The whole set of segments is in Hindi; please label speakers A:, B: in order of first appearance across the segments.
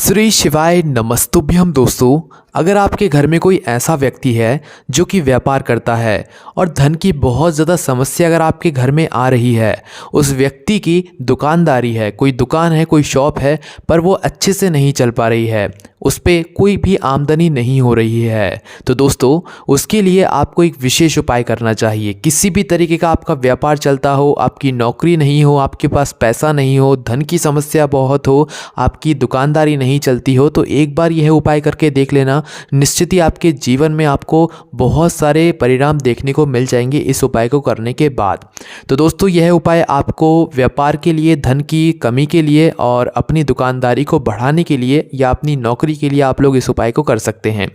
A: श्री शिवाय नमस्तुभ्यम दोस्तों। अगर आपके घर में कोई ऐसा व्यक्ति है जो कि व्यापार करता है और धन की बहुत ज़्यादा समस्या अगर आपके घर में आ रही है, उस व्यक्ति की दुकानदारी है, कोई दुकान है, कोई शॉप है, पर वो अच्छे से नहीं चल पा रही है, उस पर कोई भी आमदनी नहीं हो रही है, तो दोस्तों उसके लिए आपको एक विशेष उपाय करना चाहिए। किसी भी तरीके का आपका व्यापार चलता हो, आपकी नौकरी नहीं हो, आपके पास पैसा नहीं हो, धन की समस्या बहुत हो, आपकी दुकानदारी नहीं चलती हो, तो एक बार यह उपाय करके देख लेना। निश्चित ही आपके जीवन में आपको बहुत सारे परिणाम देखने को मिल जाएंगे इस उपाय को करने के बाद। तो दोस्तों यह उपाय आपको व्यापार के लिए, धन की कमी के लिए और अपनी दुकानदारी को बढ़ाने के लिए या अपनी नौकरी के लिए आप लोग इस उपाय को कर सकते हैं।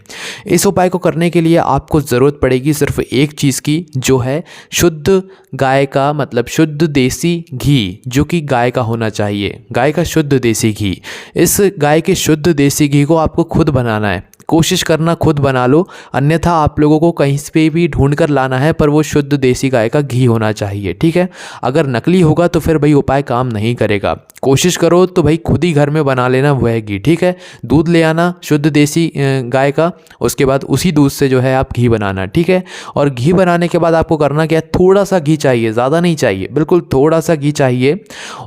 A: इस उपाय को करने के लिए आपको ज़रूरत पड़ेगी सिर्फ एक चीज़ की, जो है शुद्ध गाय का, मतलब शुद्ध देसी घी, जो कि गाय का होना चाहिए, गाय का शुद्ध देसी घी। इस गाय के शुद्ध देसी घी को आपको खुद बनाना है, कोशिश करना खुद बना लो, अन्यथा आप लोगों को कहीं पे भी ढूंढ कर लाना है, पर वो शुद्ध देसी गाय का घी होना चाहिए, ठीक है। अगर नकली होगा तो फिर भाई उपाय काम नहीं करेगा। कोशिश करो तो भाई खुद ही घर में बना लेना वह घी, ठीक है। दूध ले आना शुद्ध देसी गाय का, उसके बाद उसी दूध से जो है आप घी बनाना, ठीक है। और घी बनाने के बाद आपको करना क्या है, थोड़ा सा घी चाहिए, ज़्यादा नहीं चाहिए, बिल्कुल थोड़ा सा घी चाहिए।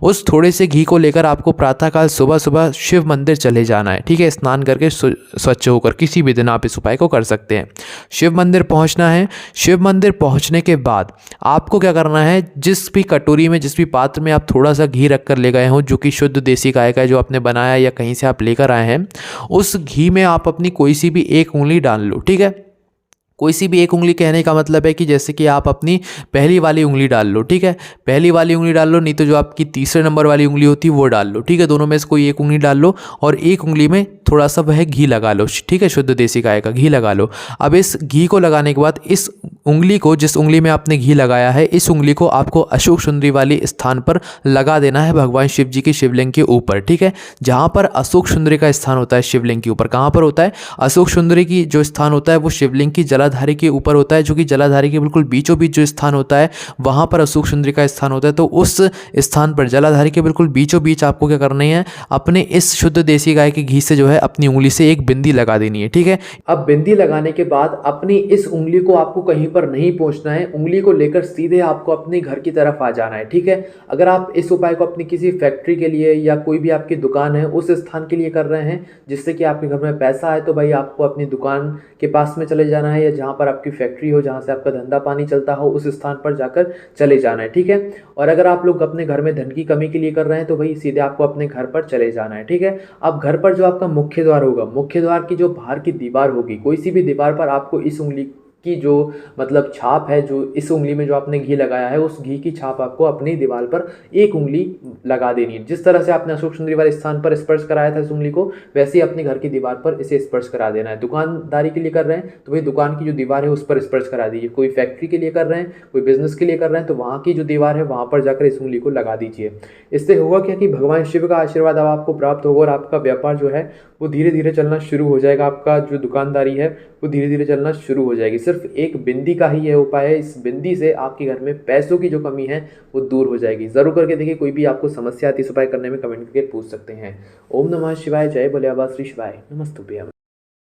A: उस थोड़े से घी को लेकर आपको प्रातःकाल सुबह सुबह शिव मंदिर चले जाना है, ठीक है। स्नान करके स्वच्छ होकर किसी भी दिन आप इस उपाय को कर सकते हैं। शिव मंदिर पहुंचना है। शिव मंदिर पहुंचने के बाद आपको क्या करना है, जिस भी कटोरी में, जिस भी पात्र में आप थोड़ा सा घी रख कर ले गए हो, जो कि शुद्ध देसी गाय का है, जो आपने बनाया या कहीं से आप लेकर आए हैं, उस घी में आप अपनी कोई सी भी एक उंगली डाल लो, ठीक है। कोई सी भी एक उंगली कहने का मतलब है कि जैसे कि आप अपनी पहली वाली उंगली डाल लो, ठीक है। पहली वाली उंगली डाल लो, नहीं तो जो आपकी तीसरे नंबर वाली उंगली होती है वो डाल लो, ठीक है। दोनों में से कोई एक उंगली डाल लो और एक उंगली में थोड़ा सा वह घी लगा लो, ठीक है। शुद्ध देसी गाय का घी लगा लो। अब इस घी को लगाने के बाद इस उंगली को, जिस उंगली में आपने घी लगाया है, इस उंगली को आपको अशोक सुंदरी वाली स्थान पर लगा देना है, भगवान शिव जी के शिवलिंग के ऊपर, ठीक है। जहाँ पर अशोक सुंदरी का स्थान होता है शिवलिंग के ऊपर, कहाँ पर होता है, अशोक सुंदरी की जो स्थान होता है वो शिवलिंग की जलाधारी के ऊपर होता है, जो कि जलाधारी के बिल्कुल बीचों बीच जो स्थान होता है वहाँ पर अशोक सुंदरी का स्थान होता है। तो उस स्थान पर, जलाधारी के बिल्कुल बीचों बीच आपको क्या करना है, अपने इस शुद्ध देसी गाय के घी से जो है अपनी उंगली से एक बिंदी लगा देनी है, ठीक है। अब बिंदी लगाने के बाद अपनी इस उंगली को आपको कहीं पर नहीं पहुंचना है, उंगली को लेकर सीधे आपको अपने घर की तरफ आ जाना है, ठीक है। अगर आप इस उपाय को अपनी किसी फैक्ट्री के लिए या कोई भी आपकी दुकान है उस स्थान के लिए कर रहे हैं जिससे कि आपके घर में पैसा है, तो भाई आपको अपनी दुकान के पास में चले जाना है, या जहाँ पर आपकी फैक्ट्री हो, जहाँ से आपका धंधा पानी चलता हो, उस स्थान पर जाकर चले जाना है, ठीक है। और अगर आप लोग अपने घर में धन की कमी के लिए कर रहे हैं तो भाई सीधे आपको अपने घर पर चले जाना है, ठीक है। अब घर पर जो आपका मुख्य द्वार होगा, मुख्य द्वार की जो बाहर की दीवार होगी, कोई सी भी दीवार पर आपको इस उंगली की जो मतलब छाप है, जो इस उंगली में जो आपने घी लगाया है, उस घी की छाप आपको अपनी दीवार पर एक उंगली लगा देनी है। जिस तरह से आपने अशोक सुंदरी वाले स्थान पर स्पर्श कराया था इस उंगली को, वैसे ही अपने घर की दीवार पर इसे स्पर्श करा देना है। दुकानदारी के लिए कर रहे हैं तो भाई दुकान की जो दीवार है उस पर स्पर्श करा दीजिए। कोई फैक्ट्री के लिए कर रहे हैं, कोई बिजनेस के लिए कर रहे हैं, तो वहाँ की जो दीवार है वहाँ पर जाकर इस उंगली को लगा दीजिए। इससे होगा क्या कि भगवान शिव का आशीर्वाद अब आपको प्राप्त होगा और आपका व्यापार जो है वो धीरे धीरे चलना शुरू हो जाएगा। आपका जो दुकानदारी है वो धीरे धीरे चलना शुरू हो जाएगी। सिर्फ एक बिंदी का ही यह उपाय है, इस बिंदी से आपके घर में पैसों की जो कमी है वो दूर हो जाएगी। जरूर करके देखिए, कोई भी आपको समस्या आती है इस उपाय करने में, कमेंट करके पूछ सकते हैं। ओम नमः शिवाय, जय भोले बाबा श्री शिवाय, नमस्तुभ्यं।